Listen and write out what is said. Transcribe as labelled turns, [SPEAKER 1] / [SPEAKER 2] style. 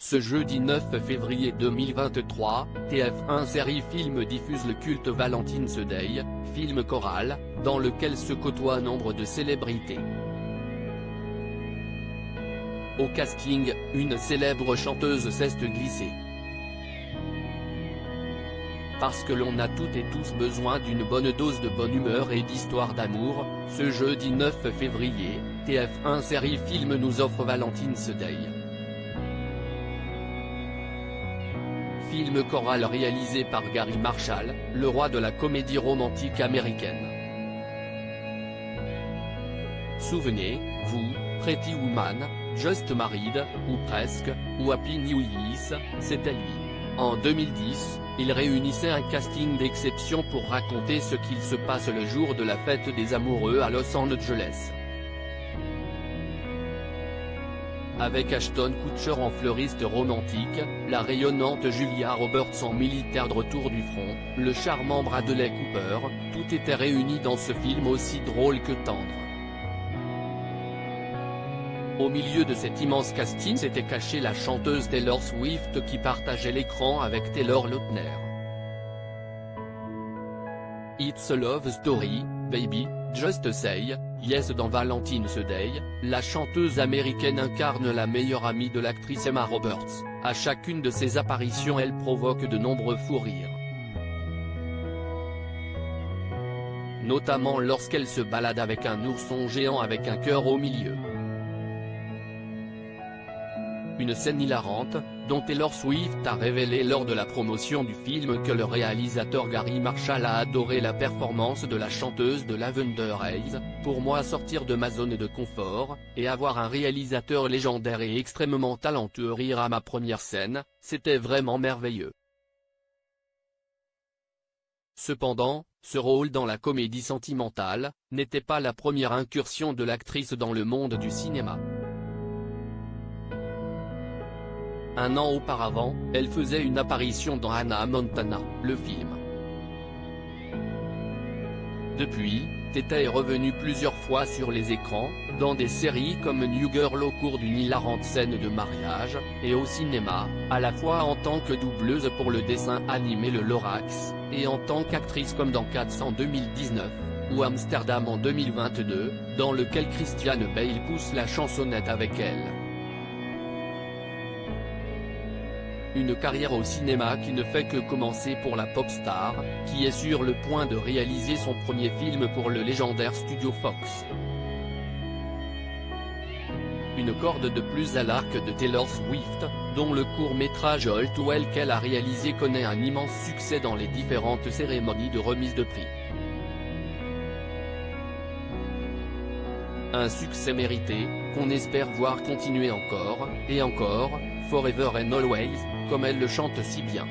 [SPEAKER 1] Ce jeudi 9 février 2023, TF1 Série Film diffuse le culte Valentine's Day, film choral, dans lequel se côtoient nombre de célébrités. Au casting, une célèbre chanteuse s'est glissée. Parce que l'on a toutes et tous besoin d'une bonne dose de bonne humeur et d'histoire d'amour, ce jeudi 9 février, TF1 Série Film nous offre Valentine's Day. Film choral réalisé par Garry Marshall, le roi de la comédie romantique américaine. Souvenez-vous, Pretty Woman, Just Married, ou presque, ou Happy New Year, c'était lui. En 2010, il réunissait un casting d'exception pour raconter ce qu'il se passe le jour de la fête des amoureux à Los Angeles. Avec Ashton Kutcher en fleuriste romantique, la rayonnante Julia Roberts en militaire de retour du front, le charmant Bradley Cooper, tout était réuni dans ce film aussi drôle que tendre. Au milieu de cet immense casting s'était cachée la chanteuse Taylor Swift qui partageait l'écran avec Taylor Lautner. It's a Love Story, Baby, Just Say Yes. Dans Valentine's Day, la chanteuse américaine incarne la meilleure amie de l'actrice Emma Roberts. À chacune de ses apparitions elle provoque de nombreux fous rires. Notamment lorsqu'elle se balade avec un ourson géant avec un cœur au milieu. Une scène hilarante, dont Taylor Swift a révélé lors de la promotion du film que le réalisateur Garry Marshall a adoré la performance de la chanteuse de Lavender Haze. Pour moi, sortir de ma zone de confort, et avoir un réalisateur légendaire et extrêmement talentueux rire à ma première scène, c'était vraiment merveilleux. Cependant, ce rôle dans la comédie sentimentale, n'était pas la première incursion de l'actrice dans le monde du cinéma. Un an auparavant, elle faisait une apparition dans Hannah Montana, le film. Depuis, Teta est revenue plusieurs fois sur les écrans, dans des séries comme New Girl au cours d'une hilarante scène de mariage, et au cinéma, à la fois en tant que doubleuse pour le dessin animé Le Lorax, et en tant qu'actrice comme dans Cats en 2019, ou Amsterdam en 2022, dans lequel Christian Bale pousse la chansonnette avec elle. Une carrière au cinéma qui ne fait que commencer pour la pop star, qui est sur le point de réaliser son premier film pour le légendaire studio Fox. Une corde de plus à l'arc de Taylor Swift, dont le court-métrage All Too Well qu'elle a réalisé connaît un immense succès dans les différentes cérémonies de remise de prix. Un succès mérité, qu'on espère voir continuer encore, et encore, Forever and Always, comme elle le chante si bien.